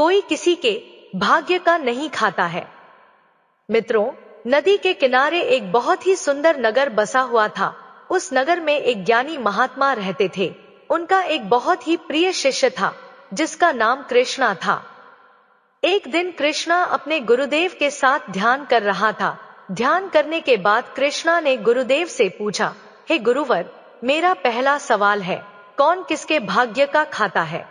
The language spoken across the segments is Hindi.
कोई किसी के भाग्य का नहीं खाता है। मित्रों, नदी के किनारे एक बहुत ही सुंदर नगर बसा हुआ था। उस नगर में एक ज्ञानी महात्मा रहते थे। उनका एक बहुत ही प्रिय शिष्य था जिसका नाम कृष्णा था। एक दिन कृष्णा अपने गुरुदेव के साथ ध्यान कर रहा था। ध्यान करने के बाद कृष्णा ने गुरुदेव से पूछा, हे गुरुवर, मेरा पहला सवाल है, कौन किसके भाग्य का खाता है?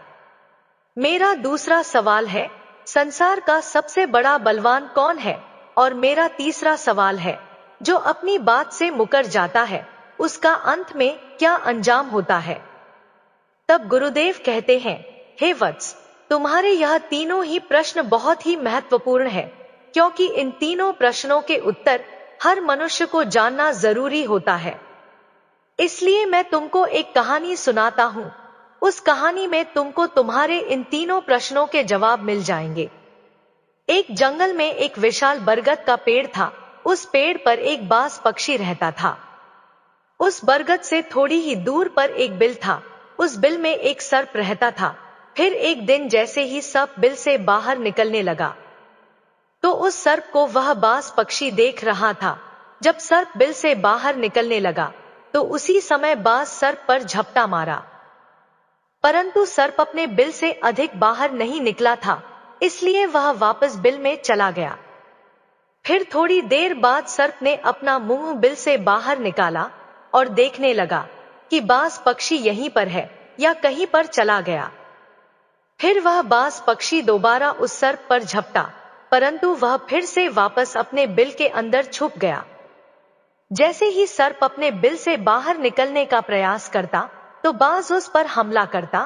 मेरा दूसरा सवाल है, संसार का सबसे बड़ा बलवान कौन है? और मेरा तीसरा सवाल है, जो अपनी बात से मुकर जाता है उसका अंत में क्या अंजाम होता है? तब गुरुदेव कहते हैं, हे वत्स, तुम्हारे यह तीनों ही प्रश्न बहुत ही महत्वपूर्ण है, क्योंकि इन तीनों प्रश्नों के उत्तर हर मनुष्य को जानना जरूरी होता है। इसलिए मैं तुमको एक कहानी सुनाता हूं। उस कहानी में तुमको तुम्हारे इन तीनों प्रश्नों के जवाब मिल जाएंगे। एक जंगल में एक विशाल बरगद का पेड़ था। उस पेड़ पर एक बाज पक्षी रहता था। उस बरगद से थोड़ी ही दूर पर एक बिल था। उस बिल में एक सर्प रहता था। फिर एक दिन जैसे ही सर्प बिल से बाहर निकलने लगा तो उस सर्प को वह बाज पक्षी देख रहा था। जब सर्प बिल से बाहर निकलने लगा तो उसी समय बाज सर्प पर झपटा मारा, परंतु सर्प अपने बिल से अधिक बाहर नहीं निकला था, इसलिए वह वापस बिल में चला गया। फिर थोड़ी देर बाद सर्प ने अपना मुंह बिल से बाहर निकाला और देखने लगा कि बाज पक्षी यहीं पर है या कहीं पर चला गया। फिर वह बाज पक्षी दोबारा उस सर्प पर झपटा, परंतु वह फिर से वापस अपने बिल के अंदर छुप गया। जैसे ही सर्प अपने बिल से बाहर निकलने का प्रयास करता तो बाज उस पर हमला करता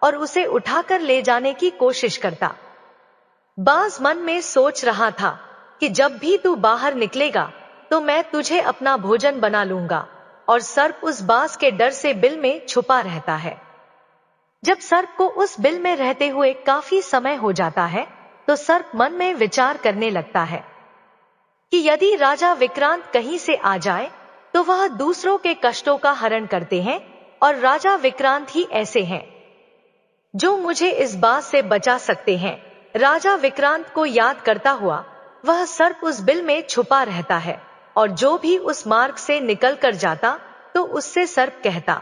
और उसे उठाकर ले जाने की कोशिश करता। बाज मन में सोच रहा था कि जब भी तू बाहर निकलेगा तो मैं तुझे अपना भोजन बना लूंगा, और सर्प उस बाज के डर से बिल में छुपा रहता है। जब सर्प को उस बिल में रहते हुए काफी समय हो जाता है तो सर्प मन में विचार करने लगता है कि यदि राजा विक्रांत कहीं से आ जाए तो वह दूसरों के कष्टों का हरण करते हैं, और राजा विक्रांत ही ऐसे हैं जो मुझे इस बात से बचा सकते हैं। राजा विक्रांत को याद करता हुआ वह सर्प उस बिल में छुपा रहता है, और जो भी उस मार्ग से निकल कर जाता तो उससे सर्प कहता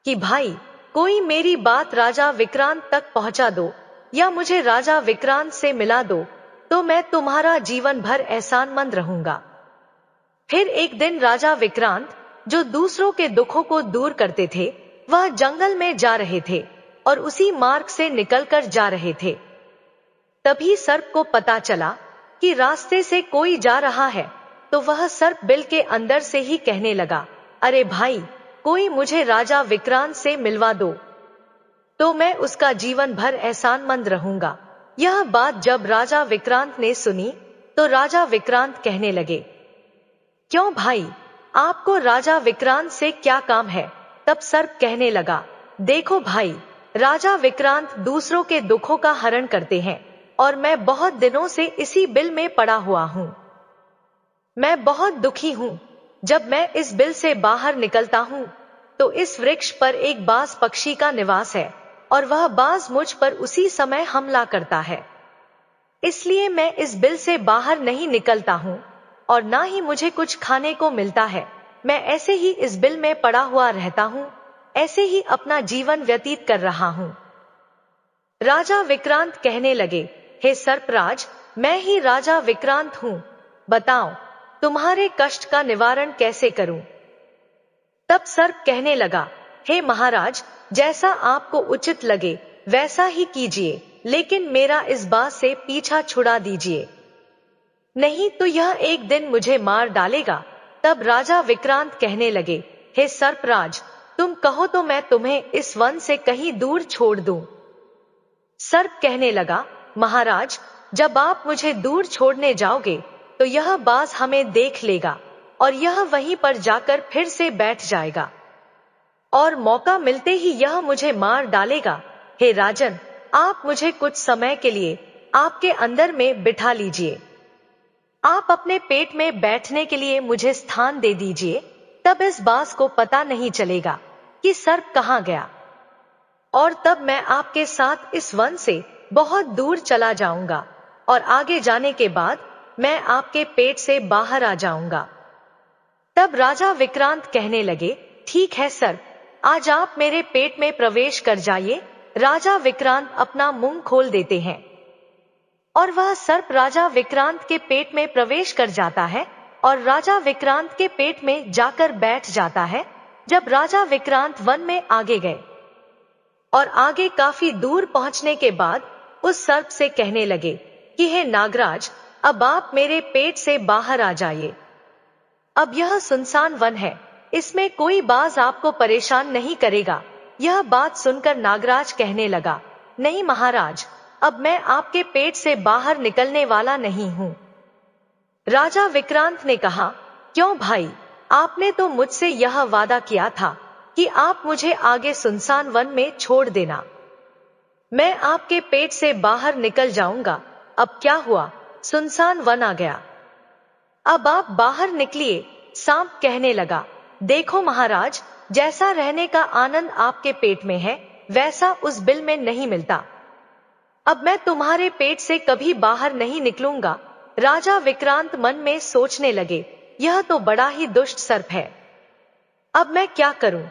कि भाई, कोई मेरी बात राजा विक्रांत तक पहुंचा दो या मुझे राजा विक्रांत से मिला दो, तो मैं तुम्हारा जीवन भर एहसानमंद रहूंगा। फिर एक दिन राजा विक्रांत, जो दूसरों के दुखों को दूर करते थे, वह जंगल में जा रहे थे और उसी मार्ग से निकलकर जा रहे थे। तभी सर्प को पता चला कि रास्ते से कोई जा रहा है, तो वह सर्प बिल के अंदर से ही कहने लगा, अरे भाई, कोई मुझे राजा विक्रांत से मिलवा दो, तो मैं उसका जीवन भर एहसानमंद रहूंगा। यह बात जब राजा विक्रांत ने सुनी तो राजा विक्रांत कहने लगे, क्यों भाई, आपको राजा विक्रांत से क्या काम है? तब सर्प कहने लगा, देखो भाई, राजा विक्रांत दूसरों के दुखों का हरण करते हैं और मैं बहुत दिनों से इसी बिल में पड़ा हुआ हूं। मैं बहुत दुखी हूं। जब मैं इस बिल से बाहर निकलता हूं तो इस वृक्ष पर एक बाज पक्षी का निवास है और वह बाज मुझ पर उसी समय हमला करता है। इसलिए मैं इस बिल से बाहर नहीं निकलता हूं और ना ही मुझे कुछ खाने को मिलता है। मैं ऐसे ही इस बिल में पड़ा हुआ रहता हूं, ऐसे ही अपना जीवन व्यतीत कर रहा हूं। राजा विक्रांत कहने लगे, हे सर्पराज, मैं ही राजा विक्रांत हूं। बताओ, तुम्हारे कष्ट का निवारण कैसे करूं? तब सर्प कहने लगा, हे महाराज, जैसा आपको उचित लगे वैसा ही कीजिए, लेकिन मेरा इस बात से पीछा छुड़ा दीजिए, नहीं तो यह एक दिन मुझे मार डालेगा। तब राजा विक्रांत कहने लगे, हे सर्पराज, तुम कहो तो मैं तुम्हें इस वन से कहीं दूर छोड़ दूं। सर्प कहने लगा, महाराज, जब आप मुझे दूर छोड़ने जाओगे तो यह बाज हमें देख लेगा और यह वहीं पर जाकर फिर से बैठ जाएगा और मौका मिलते ही यह मुझे मार डालेगा। हे राजन, आप मुझे कुछ समय के लिए आपके अंदर में बिठा लीजिए। आप अपने पेट में बैठने के लिए मुझे स्थान दे दीजिए, तब इस बाज को पता नहीं चलेगा कि सर्प कहाँ गया, और तब मैं आपके साथ इस वन से बहुत दूर चला जाऊंगा और आगे जाने के बाद मैं आपके पेट से बाहर आ जाऊंगा। तब राजा विक्रांत कहने लगे, ठीक है सर, आज आप मेरे पेट में प्रवेश कर जाइए। राजा विक्रांत अपना मुंह खोल देते हैं और वह सर्प राजा विक्रांत के पेट में प्रवेश कर जाता है और राजा विक्रांत के पेट में जाकर बैठ जाता है। जब राजा विक्रांत वन में आगे गए और आगे काफी दूर पहुंचने के बाद उस सर्प से कहने लगे कि हे नागराज, अब आप मेरे पेट से बाहर आ जाइए। अब यह सुनसान वन है, इसमें कोई बाज आपको परेशान नहीं करेगा। यह बात सुनकर नागराज कहने लगा, नहीं महाराज, अब मैं आपके पेट से बाहर निकलने वाला नहीं हूँ। राजा विक्रांत ने कहा, क्यों भाई, आपने तो मुझसे यह वादा किया था कि आप मुझे आगे सुनसान वन में छोड़ देना। मैं आपके पेट से बाहर निकल जाऊंगा। अब क्या हुआ, सुनसान वन आ गया। अब आप बाहर निकलिए। सांप कहने लगा, देखो महाराज, जैसा रहने का आनंद आपके पेट में है वैसा उस बिल में नहीं मिलता। अब मैं तुम्हारे पेट से कभी बाहर नहीं निकलूंगा। राजा विक्रांत मन में सोचने लगे, यह तो बड़ा ही दुष्ट सर्प है, अब मैं क्या करूं।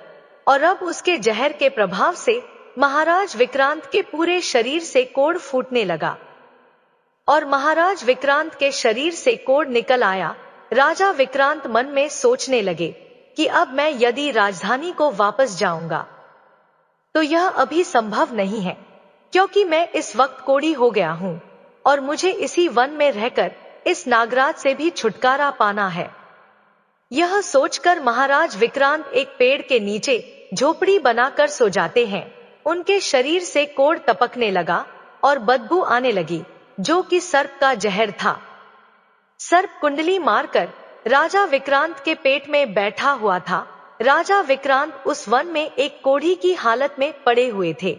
और अब उसके जहर के प्रभाव से महाराज विक्रांत के पूरे शरीर से कोढ़ फूटने लगा और महाराज विक्रांत के शरीर से कोढ़ निकल आया। राजा विक्रांत मन में सोचने लगे कि अब मैं यदि राजधानी को वापस जाऊंगा तो यह अभी संभव नहीं है, क्योंकि मैं इस वक्त कोढ़ी हो गया हूं और मुझे इसी वन में रहकर इस नागराज से भी छुटकारा पाना है। यह सोचकर महाराज विक्रांत एक पेड़ के नीचे झोपड़ी बनाकर सो जाते हैं। उनके शरीर से कोढ़ टपकने लगा और बदबू आने लगी, जो कि सर्प का जहर था। सर्प कुंडली मारकर राजा विक्रांत के पेट में बैठा हुआ था। राजा विक्रांत उस वन में एक कोढ़ी की हालत में पड़े हुए थे।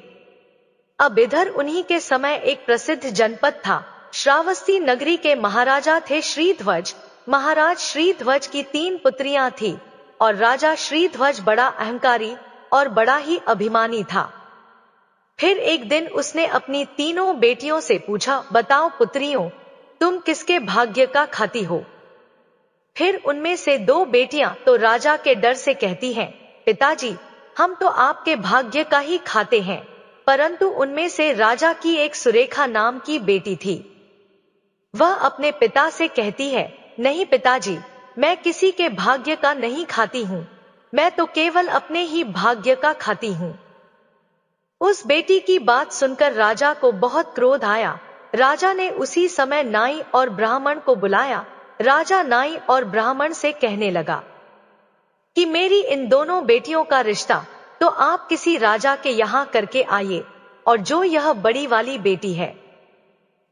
अब इधर उन्हीं के समय एक प्रसिद्ध जनपद था। श्रावस्ती नगरी के महाराजा थे श्रीध्वज। महाराज श्रीध्वज की 3 पुत्रियां थी और राजा श्रीध्वज बड़ा अहंकारी और बड़ा ही अभिमानी था। फिर एक दिन उसने अपनी तीनों बेटियों से पूछा, बताओ पुत्रियों, तुम किसके भाग्य का खाती हो। फिर उनमें से 2 बेटियां तो राजा के डर से कहती हैं, पिताजी, हम तो आपके भाग्य का ही खाते हैं। परंतु उनमें से राजा की एक सुरेखा नाम की बेटी थी। वह अपने पिता से कहती है, नहीं पिताजी, मैं किसी के भाग्य का नहीं खाती हूँ, मैं तो केवल अपने ही भाग्य का खाती हूँ। उस बेटी की बात सुनकर राजा को बहुत क्रोध आया। राजा ने उसी समय नाई और ब्राह्मण को बुलाया। राजा नाई और ब्राह्मण से कहने लगा कि मेरी इन दोनों बेटियों का रिश्ता तो आप किसी राजा के यहाँ करके आइए, और जो यह बड़ी वाली बेटी है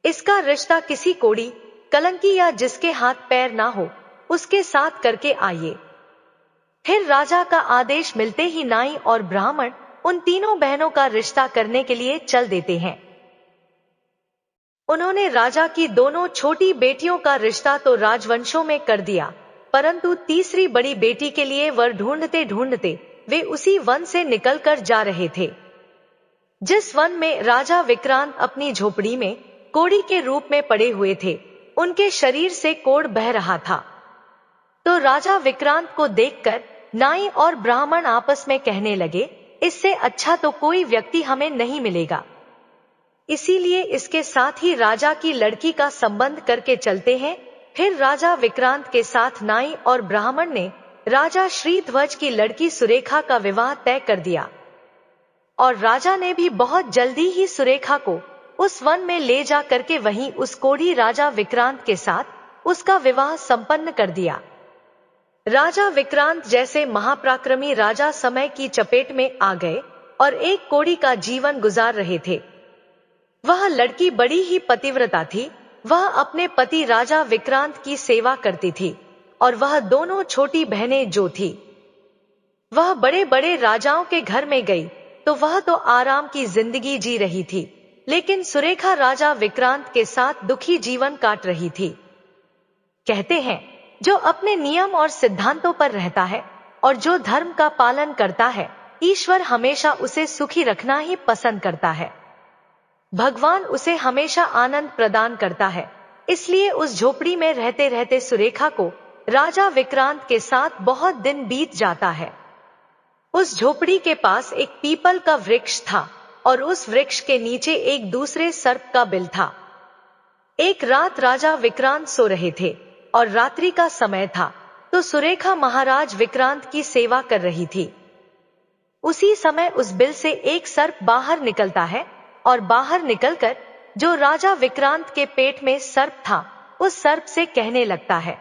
इसका रिश्ता किसी कोढ़ी, कलंकी या जिसके हाथ पैर ना हो उसके साथ करके आइए। फिर राजा का आदेश मिलते ही नाई और ब्राह्मण उन तीनों बहनों का रिश्ता करने के लिए चल देते हैं। उन्होंने राजा की दोनों छोटी बेटियों का रिश्ता तो राजवंशों में कर दिया, परंतु तीसरी बड़ी बेटी के लिए वर ढूंढते ढूंढते वे उसी वन से निकलकर जा रहे थे जिस वन में राजा विक्रांत अपनी झोपड़ी में कोढ़ी के रूप में पड़े हुए थे। उनके शरीर से कोढ़ बह रहा था। तो राजा विक्रांत को देखकर नाई और ब्राह्मण आपस में कहने लगे, इससे अच्छा तो कोई व्यक्ति हमें नहीं मिलेगा, इसीलिए इसके साथ ही राजा की लड़की का संबंध करके चलते हैं। फिर राजा विक्रांत के साथ नाई और ब्राह्मण ने राजा श्रीध्वज की लड़की सुरेखा का विवाह तय कर दिया और राजा ने भी बहुत जल्दी ही सुरेखा को उस वन में ले जा करके वहीं उस कोढ़ी राजा विक्रांत के साथ उसका विवाह संपन्न कर दिया। राजा विक्रांत जैसे महापराक्रमी राजा समय की चपेट में आ गए और एक कोढ़ी का जीवन गुजार रहे थे। वह लड़की बड़ी ही पतिव्रता थी। वह अपने पति राजा विक्रांत की सेवा करती थी और वह दोनों छोटी बहनें जो थी वह बड़े बड़े राजाओं के घर में गई तो वह तो आराम की जिंदगी जी रही थी, लेकिन सुरेखा राजा विक्रांत के साथ दुखी जीवन काट रही थी। कहते हैं, जो अपने नियम और सिद्धांतों पर रहता है और जो धर्म का पालन करता है, ईश्वर हमेशा उसे सुखी रखना ही पसंद करता है। भगवान उसे हमेशा आनंद प्रदान करता है। इसलिए उस झोपड़ी में रहते रहते सुरेखा को राजा विक्रांत के साथ बहुत दिन बीत जाता है। उस झोपड़ी के पास एक पीपल का वृक्ष था और उस वृक्ष के नीचे एक दूसरे सर्प का बिल था। एक रात राजा विक्रांत सो रहे थे और रात्रि का समय था, तो सुरेखा महाराज विक्रांत की सेवा कर रही थी। उसी समय उस बिल से एक सर्प बाहर निकलता है और बाहर निकलकर जो राजा विक्रांत के पेट में सर्प था उस सर्प से कहने लगता है,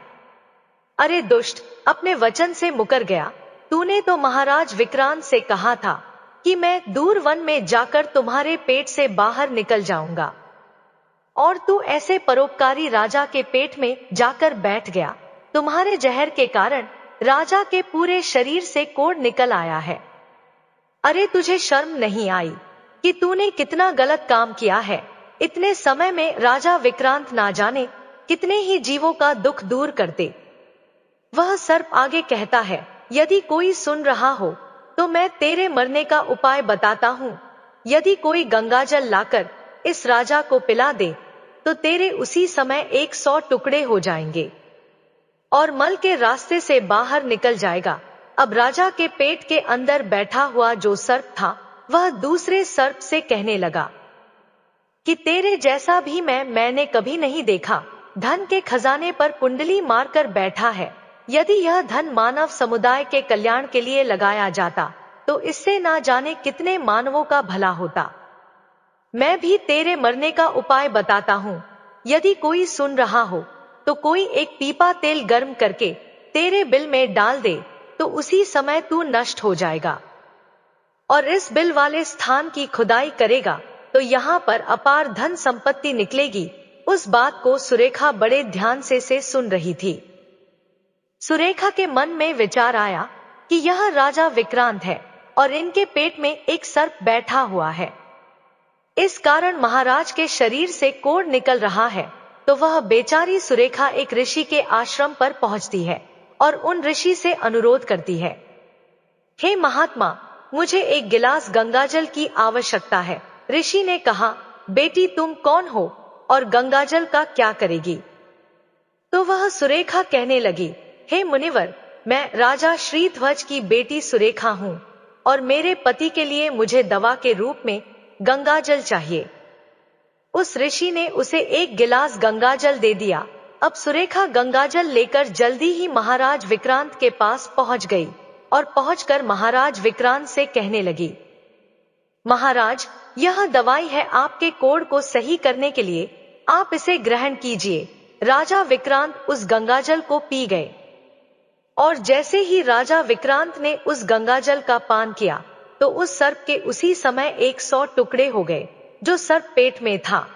अरे दुष्ट, अपने वचन से मुकर गया। तूने तो महाराज विक्रांत से कहा था कि मैं दूर वन में जाकर तुम्हारे पेट से बाहर निकल जाऊंगा, और तू ऐसे परोपकारी राजा के पेट में जाकर बैठ गया। तुम्हारे जहर के कारण राजा के पूरे शरीर से कोढ़ निकल आया है। अरे तुझे शर्म नहीं आई कि तूने कितना गलत काम किया है। इतने समय में राजा विक्रांत ना जाने कितने ही जीवों का दुख दूर करते। वह सर्प आगे कहता है, यदि कोई सुन रहा हो तो मैं तेरे मरने का उपाय बताता हूँ। यदि कोई गंगाजल लाकर इस राजा को पिला दे तो तेरे उसी समय 100 टुकड़े हो जाएंगे और मल के रास्ते से बाहर निकल जाएगा। अब राजा के पेट के अंदर बैठा हुआ जो सर्प था वह दूसरे सर्प से कहने लगा कि तेरे जैसा भी मैंने कभी नहीं देखा। धन के खजाने पर कुंडली मारकर बैठा है। यदि यह धन मानव समुदाय के कल्याण के लिए लगाया जाता तो इससे ना जाने कितने मानवों का भला होता। मैं भी तेरे मरने का उपाय बताता हूँ। यदि कोई सुन रहा हो तो कोई एक पीपा तेल गर्म करके तेरे बिल में डाल दे तो उसी समय तू नष्ट हो जाएगा, और इस बिल वाले स्थान की खुदाई करेगा तो यहाँ पर अपार धन संपत्ति निकलेगी। उस बात को सुरेखा बड़े ध्यान से सुन रही थी। सुरेखा के मन में विचार आया कि यह राजा विक्रांत है और इनके पेट में एक सर्प बैठा हुआ है। इस कारण महाराज के शरीर से कोढ़ निकल रहा है। तो वह बेचारी सुरेखा एक ऋषि के आश्रम पर पहुंचती है और उन ऋषि से अनुरोध करती है, हे महात्मा, मुझे एक गिलास गंगाजल की आवश्यकता है। ऋषि ने कहा, बेटी तुम कौन हो और गंगाजल का क्या करेगी? तो वह सुरेखा कहने लगी, हे मुनिवर, मैं राजा श्रीध्वज की बेटी सुरेखा हूँ और मेरे पति के लिए मुझे दवा के रूप में गंगाजल चाहिए। उस ऋषि ने उसे एक गिलास गंगाजल दे दिया। अब सुरेखा गंगाजल लेकर जल्दी ही महाराज विक्रांत के पास पहुंच गई और पहुंचकर महाराज विक्रांत से कहने लगी, महाराज, यह दवाई है आपके कोढ़ को सही करने के लिए, आप इसे ग्रहण कीजिए। राजा विक्रांत उस गंगाजल को पी गए और जैसे ही राजा विक्रांत ने उस गंगाजल का पान किया तो उस सर्प के उसी समय 100 टुकड़े हो गए। जो सर्प पेट में था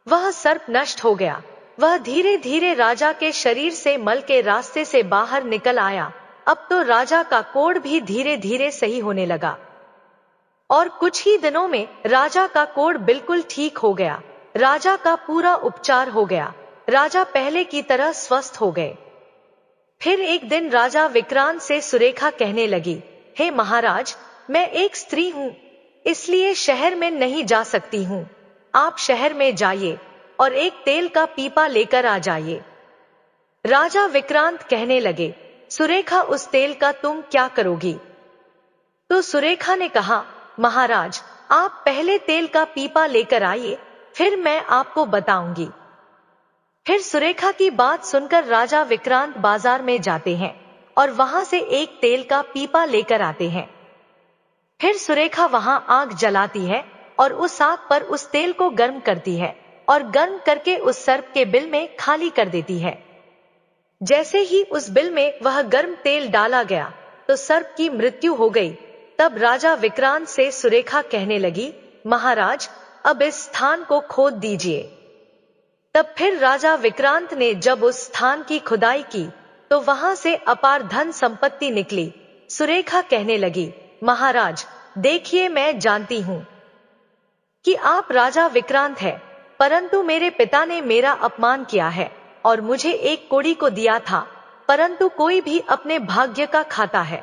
वह सर्प नष्ट हो गया। वह धीरे धीरे राजा के शरीर से मल के रास्ते से बाहर निकल आया। अब तो राजा का कोढ़ भी धीरे धीरे सही होने लगा और कुछ ही दिनों में राजा का कोढ़ बिल्कुल ठीक हो गया। राजा का पूरा उपचार हो गया। राजा पहले की तरह स्वस्थ हो गए। फिर एक दिन राजा विक्रांत से सुरेखा कहने लगी, हे महाराज, मैं एक स्त्री हूँ, इसलिए शहर में नहीं जा सकती हूँ। आप शहर में जाइए और एक तेल का पीपा लेकर आ जाइए। राजा विक्रांत कहने लगे, सुरेखा, उस तेल का तुम क्या करोगी? तो सुरेखा ने कहा, महाराज, आप पहले तेल का पीपा लेकर आइए, फिर मैं आपको बताऊंगी। फिर सुरेखा की बात सुनकर राजा विक्रांत बाजार में जाते हैं और वहां से एक तेल का पीपा लेकर आते हैं। फिर सुरेखा वहां आग जलाती है और उस आग पर उस तेल को गर्म करती है और गर्म करके उस सर्प के बिल में खाली कर देती है। जैसे ही उस बिल में वह गर्म तेल डाला गया तो सर्प की मृत्यु हो गई। तब राजा विक्रांत से सुरेखा कहने लगी, महाराज, अब इस स्थान को खोद दीजिए। तब फिर राजा विक्रांत ने जब उस स्थान की खुदाई की तो वहां से अपार धन संपत्ति निकली। सुरेखा कहने लगी, महाराज, देखिए, मैं जानती हूं कि आप राजा विक्रांत हैं, परंतु मेरे पिता ने मेरा अपमान किया है और मुझे एक कोड़ी को दिया था, परंतु कोई भी अपने भाग्य का खाता है।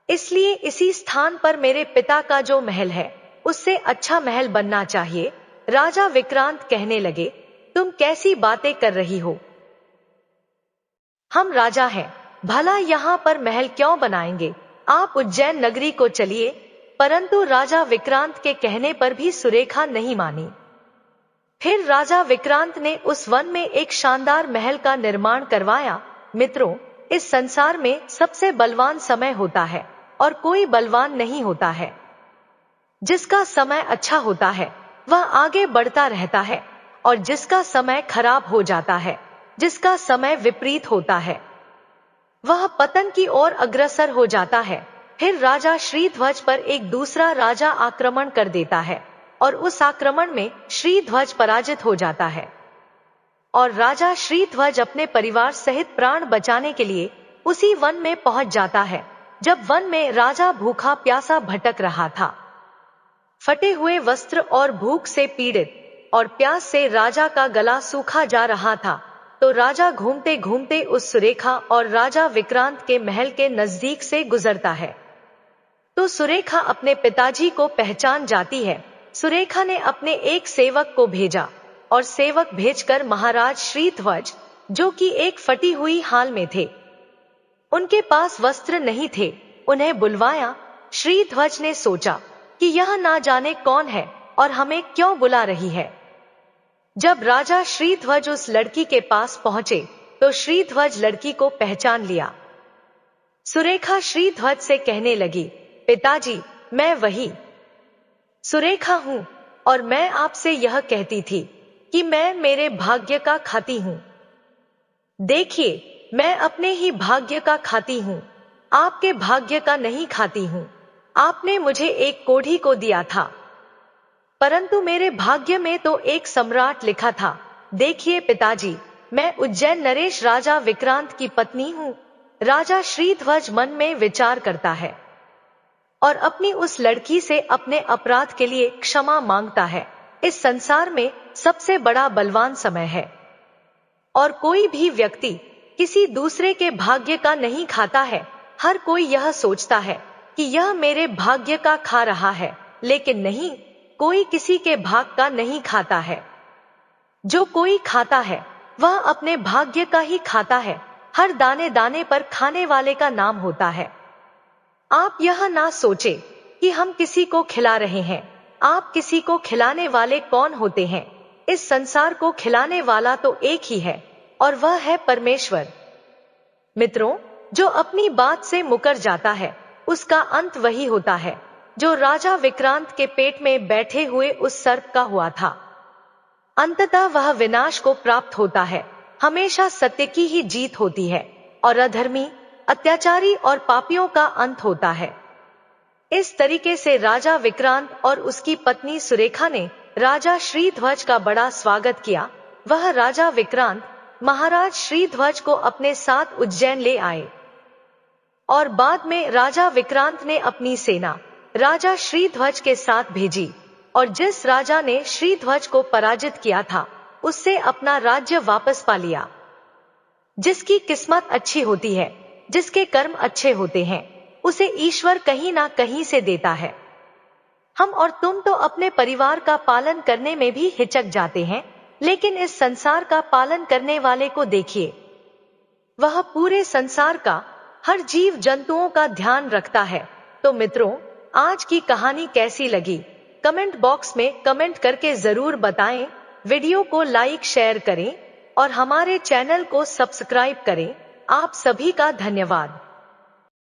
इसलिए इसी स्थान पर मेरे पिता का जो महल है उससे अच्छा महल बनना चाहिए। राजा विक्रांत कहने लगे, तुम कैसी बातें कर रही हो? हम राजा हैं, भला यहाँ पर महल क्यों बनाएंगे? आप उज्जैन नगरी को चलिए। परंतु राजा विक्रांत के कहने पर भी सुरेखा नहीं मानी। फिर राजा विक्रांत ने उस वन में एक शानदार महल का निर्माण करवाया। मित्रों, इस संसार में सबसे बलवान समय होता है और कोई बलवान नहीं होता है। जिसका समय अच्छा होता है वह आगे बढ़ता रहता है, और जिसका समय खराब हो जाता है, जिसका समय विपरीत होता है, वह पतन की ओर अग्रसर हो जाता है। फिर राजा श्रीध्वज पर एक दूसरा राजा आक्रमण कर देता है और उस आक्रमण में श्रीध्वज पराजित हो जाता है और राजा श्रीध्वज अपने परिवार सहित प्राण बचाने के लिए उसी वन में पहुंच जाता है। जब वन में राजा भूखा प्यासा भटक रहा था, फटे हुए वस्त्र और भूख से पीड़ित और प्यास से राजा का गला सूखा जा रहा था, तो राजा घूमते घूमते उस सुरेखा और राजा विक्रांत के महल के नजदीक से गुजरता है। तो सुरेखा अपने पिताजी को पहचान जाती है। सुरेखा ने अपने एक सेवक को भेजा और सेवक भेजकर महाराज श्रीध्वज, जो कि एक फटी हुई हाल में थे, उनके पास वस्त्र नहीं थे, उन्हें बुलवाया। श्रीध्वज ने सोचा कि यह ना जाने कौन है और हमें क्यों बुला रही है। जब राजा श्रीध्वज उस लड़की के पास पहुंचे तो श्रीध्वज लड़की को पहचान लिया। सुरेखा श्रीध्वज से कहने लगी, पिताजी, मैं वही सुरेखा हूं और मैं आपसे यह कहती थी कि मैं मेरे भाग्य का खाती हूं। देखिए, मैं अपने ही भाग्य का खाती हूं, आपके भाग्य का नहीं खाती हूं। आपने मुझे एक कोढ़ी को दिया था, परंतु मेरे भाग्य में तो एक सम्राट लिखा था। देखिए पिताजी, मैं उज्जैन नरेश राजा विक्रांत की पत्नी हूं। राजा श्रीध्वज मन में विचार करता है और अपनी उस लड़की से अपने अपराध के लिए क्षमा मांगता है। इस संसार में सबसे बड़ा बलवान समय है और कोई भी व्यक्ति किसी दूसरे के भाग्य का नहीं खाता है। हर कोई यह सोचता है कि यह मेरे भाग्य का खा रहा है, लेकिन नहीं, कोई किसी के भाग का नहीं खाता है। जो कोई खाता है वह अपने भाग्य का ही खाता है। हर दाने दाने पर खाने वाले का नाम होता है। आप यह ना सोचे कि हम किसी को खिला रहे हैं। आप किसी को खिलाने वाले कौन होते हैं? इस संसार को खिलाने वाला तो एक ही है और वह है परमेश्वर। मित्रों, जो अपनी बात से मुकर जाता है उसका अंत वही होता है जो राजा विक्रांत के पेट में बैठे हुए उस सर्प का हुआ था। अंततः वह विनाश को प्राप्त होता है। हमेशा सत्य की ही जीत होती है और अधर्मी, अत्याचारी और पापियों का अंत होता है। इस तरीके से राजा विक्रांत और उसकी पत्नी सुरेखा ने राजा श्रीध्वज का बड़ा स्वागत किया। वह राजा विक्रांत महाराज श्रीध्वज को अपने साथ उज्जैन ले आए और बाद में राजा विक्रांत ने अपनी सेना राजा श्रीध्वज के साथ भेजी और जिस राजा ने श्रीध्वज को पराजित किया था उससे अपना राज्य वापस पा लिया। जिसकी किस्मत अच्छी होती है, जिसके कर्म अच्छे होते हैं, उसे ईश्वर कहीं ना कहीं से देता है। हम और तुम तो अपने परिवार का पालन करने में भी हिचक जाते हैं, लेकिन इस संसार का पालन करने वाले को देखिए, वह पूरे संसार का, हर जीव जंतुओं का ध्यान रखता है। तो मित्रों, आज की कहानी कैसी लगी कमेंट बॉक्स में कमेंट करके जरूर बताएं। वीडियो को लाइक शेयर करें और हमारे चैनल को सब्सक्राइब करें। आप सभी का धन्यवाद।